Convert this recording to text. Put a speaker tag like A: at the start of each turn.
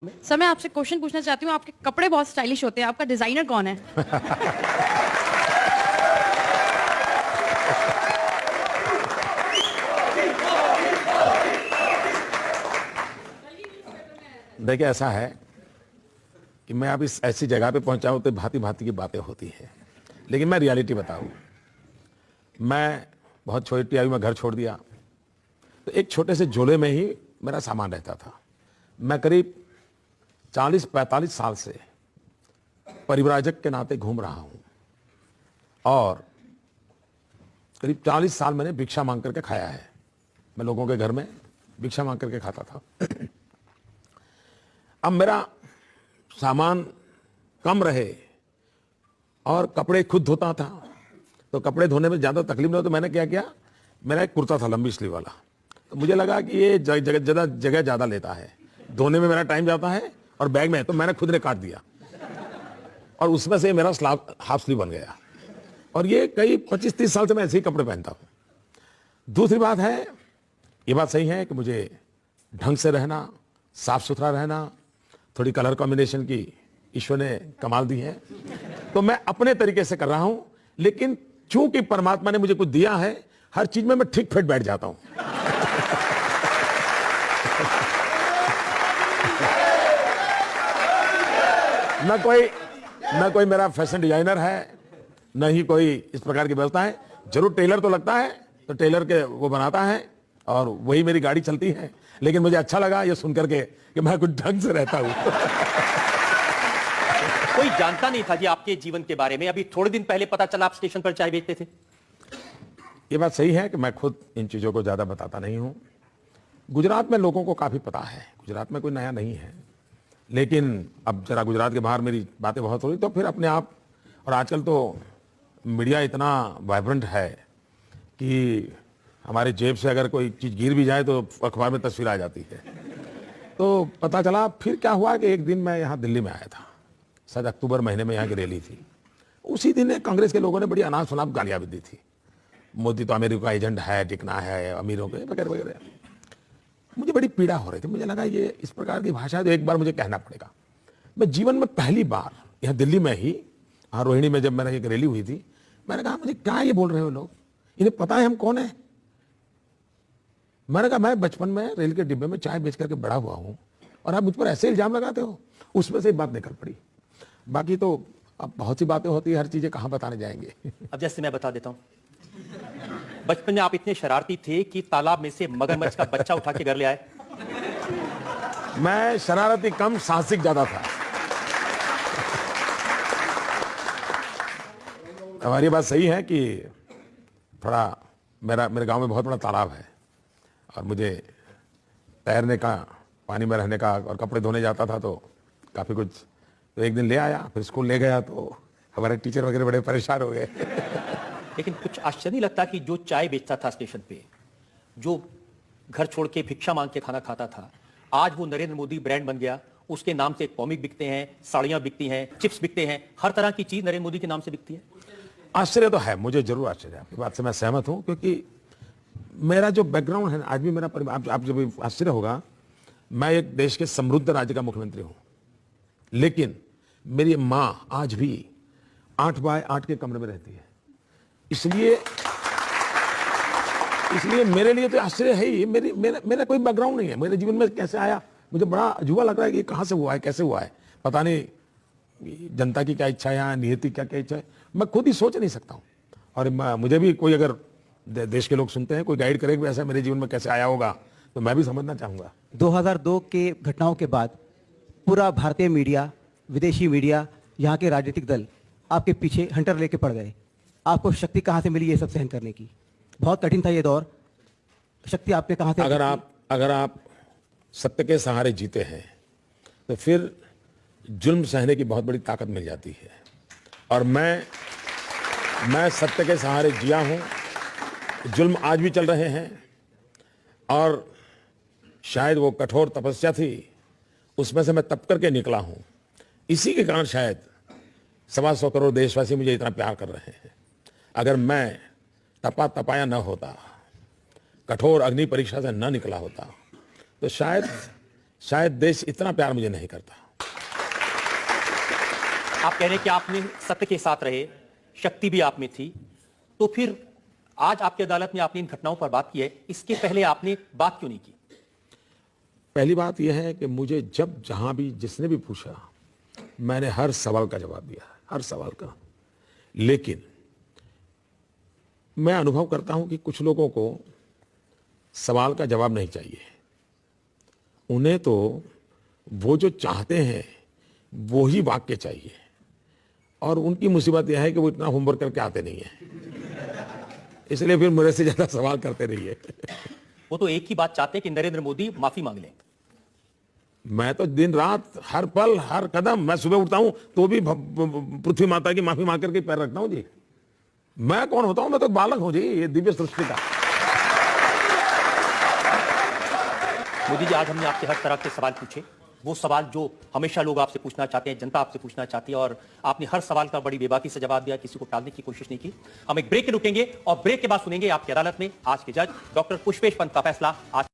A: Sir मैं आपसे question पूछना चाहती हूँ। आपके कपड़े बहुत स्टाइलिश होते हैं, आपका डिजाइनर कौन है?
B: देखिए, ऐसा है कि मैं अब इस ऐसी जगह पे पहुंचा हूं तो भांति भांति की बातें होती हैं, लेकिन मैं रियलिटी बताऊं। मैं बहुत छोटी आयु में घर छोड़ दिया, तो एक छोटे से झोले में ही मेरा सामान रहता था। मैं करीब 40-45 साल से परिव्राजक के नाते घूम रहा हूं और करीब 40 साल मैंने भिक्षा मांग करके खाया है। मैं लोगों के घर में भिक्षा मांग करके खाता था। अब मेरा सामान कम रहे और कपड़े खुद धोता था, तो कपड़े धोने में ज़्यादा तकलीफ नहीं हो, तो मैंने क्या किया, मेरा एक कुर्ता था लंबी स्लीव वाला, तो मुझे लगा कि ये जगह ज़्यादा लेता है, धोने में मेरा टाइम जाता है और बैग में है, तो मैंने खुद ने काट दिया और उसमें से मेरा हाफ स्लीव बन गया। और ये कई 25-30 साल से मैं ऐसे ही कपड़े पहनता हूँ। दूसरी बात है, ये बात सही है कि मुझे ढंग से रहना, साफ सुथरा रहना, थोड़ी कलर कॉम्बिनेशन की ईश्वर ने कमाल दी है, तो मैं अपने तरीके से कर रहा हूं। लेकिन चूंकि परमात्मा ने मुझे कुछ दिया है, हर चीज में मैं ठीक फिट बैठ जाता हूं। न कोई मेरा फैशन डिजाइनर है, न ही कोई इस प्रकार की व्यवस्था है। जरूर टेलर तो लगता है, तो टेलर के वो बनाता है और वही मेरी गाड़ी चलती है। लेकिन मुझे अच्छा लगा ये सुनकर के कि मैं कुछ ढंग से रहता हूं।
C: कोई जानता नहीं था जी आपके जीवन के बारे में। अभी थोड़े दिन पहले पता चला आप स्टेशन पर चाय बेचते थे।
B: ये बात सही है कि मैं खुद इन चीजों को ज्यादा बताता नहीं हूं। गुजरात में लोगों को काफी पता है, गुजरात में कोई नया नहीं है। लेकिन अब जरा गुजरात के बाहर मेरी बातें बहुत हो रही, तो फिर अपने आप, और आजकल तो मीडिया इतना वाइब्रेंट है कि हमारे जेब से अगर कोई चीज गिर भी जाए तो अखबार में तस्वीर आ जाती है। तो पता चला फिर क्या हुआ कि एक दिन मैं यहाँ दिल्ली में आया था, शायद अक्टूबर महीने में यहाँ की रैली थी। उसी दिन कांग्रेस के लोगों ने बड़ी अनाप शनाप गालियां भी दी थी। मोदी तो अमेरिका का एजेंट है, टिकना है अमीरों के वगैरह वगैरह। मुझे बड़ी पीड़ा हो रही थी, मुझे लगा ये इस प्रकार की भाषा तो एक बार मुझे कहना पड़ेगा। मैं जीवन में पहली बार यहाँ दिल्ली में ही, रोहिणी में जब मेरी एक रैली हुई थी, मैंने कहा मुझे क्या ये बोल रहे हो लोग, इन्हें पता है हम कौन है। मैंने कहा मैं बचपन में रेल के डिब्बे में चाय बेच करके बड़ा हुआ हूं और आप मुझ पर ऐसे इल्जाम लगाते हो। उसमें से एक बात निकल पड़ी। बाकी तो अब बहुत सी बातें होती है, हर चीजें कहां बताने जाएंगे।
C: अब जैसे मैं बता देता हूं, बचपन में आप इतने शरारती थे कि तालाब में से मगरमच्छ का बच्चा उठा के घर ले आए।
B: मैं शरारती कम, साहसिक ज्यादा था। हमारी बात सही है कि थोड़ा मेरे गांव में बहुत बड़ा तालाब है और मुझे तैरने का, पानी में रहने का और कपड़े धोने जाता था, तो काफ़ी कुछ। तो एक दिन ले आया, फिर स्कूल ले गया, तो हमारे टीचर वगैरह बड़े परेशान हो गए।
C: लेकिन कुछ आश्चर्य नहीं लगता कि जो चाय बेचता था स्टेशन पे, जो घर छोड़ के भिक्षा मांग के खाना खाता था, आज वो नरेंद्र मोदी ब्रांड बन गया। उसके नाम से कॉमिक बिकते हैं, साड़ियां बिकती हैं, चिप्स बिकते हैं, हर तरह की चीज नरेंद्र मोदी के नाम से बिकती है।
B: आश्चर्य तो है, मुझे जरूर आश्चर्य है, आपकी बात से मैं सहमत हूं। क्योंकि मेरा जो बैकग्राउंड है, आज भी मेरा परिवार, आप जब आश्चर्य होगा, मैं एक देश के समृद्ध राज्य का मुख्यमंत्री हूं, लेकिन मेरी मां आज भी 8 बाय 8 के कमरे में रहती है। इसलिए मेरे लिए तो आश्चर्य है ही। मेरा कोई बैकग्राउंड नहीं है, मेरे जीवन में कैसे आया मुझे बड़ा अजूबा लग रहा है कि कहां से हुआ है, कैसे हुआ है, पता नहीं। जनता की क्या इच्छा है, नियति क्या क्या इच्छा है, मैं खुद ही सोच नहीं सकता हूं। और मुझे भी कोई, अगर देश के लोग सुनते हैं, कोई गाइड करे कि ऐसा मेरे जीवन में कैसे आया होगा, तो मैं भी समझना चाहूंगा।
D: 2002 के घटनाओं के बाद पूरा भारतीय मीडिया, विदेशी मीडिया, यहाँ के राजनीतिक दल आपके पीछे हंटर लेके पड़ गए। आपको शक्ति कहाँ से मिली ये सब सहन करने की? बहुत कठिन था ये दौर, शक्ति आपने कहाँ से?
B: अगर आप सत्य के सहारे जीते हैं तो फिर जुल्म सहने की बहुत बड़ी ताकत मिल जाती है। और मैं सत्य के सहारे जिया हूं। जुल्म आज भी चल रहे हैं और शायद वो कठोर तपस्या थी, उसमें से मैं तप करके निकला हूं। इसी के कारण शायद 125 करोड़ देशवासी मुझे इतना प्यार कर रहे हैं। अगर मैं तपाया न होता, कठोर अग्नि परीक्षा से न निकला होता, तो शायद शायद देश इतना प्यार मुझे नहीं करता।
C: आप कह रहे हैं कि आपने सत्य के साथ रहे, शक्ति भी आप में थी, तो फिर आज आपकी अदालत में आपने इन घटनाओं पर बात की है, इसके पहले आपने बात क्यों नहीं की?
B: पहली बात यह है कि मुझे जब जहां भी जिसने भी पूछा, मैंने हर सवाल का जवाब दिया, हर सवाल का। लेकिन मैं अनुभव करता हूं कि कुछ लोगों को सवाल का जवाब नहीं चाहिए, उन्हें तो वो जो चाहते हैं वो ही वाक्य चाहिए, और उनकी मुसीबत यह है कि वो इतना होमवर्क करके आते नहीं है, इसलिए फिर मेरे से ज्यादा सवाल करते रहिए।
C: वो तो एक ही बात चाहते हैं कि नरेंद्र मोदी माफी मांग लें।
B: मैं तो दिन रात हर पल हर कदम, मैं सुबह उठता हूं तो भी पृथ्वी माता की माफी मांग करके पैर रखता हूं जी। मैं कौन होता हूं? मैं तो बालक हूं जी, ये दिव्य सृष्टि का।
C: मोदी जी, आज हमने आपसे हर तरह के सवाल पूछे, वो सवाल जो हमेशा लोग आपसे पूछना चाहते हैं, जनता आपसे पूछना चाहती है, और आपने हर सवाल का बड़ी बेबाकी से जवाब दिया, किसी को टालने की कोशिश नहीं की। हम एक ब्रेक के रुकेंगे और ब्रेक के बाद सुनेंगे आपकी अदालत में आज के जज डॉक्टर पुष्पेश पंत का फैसला। आज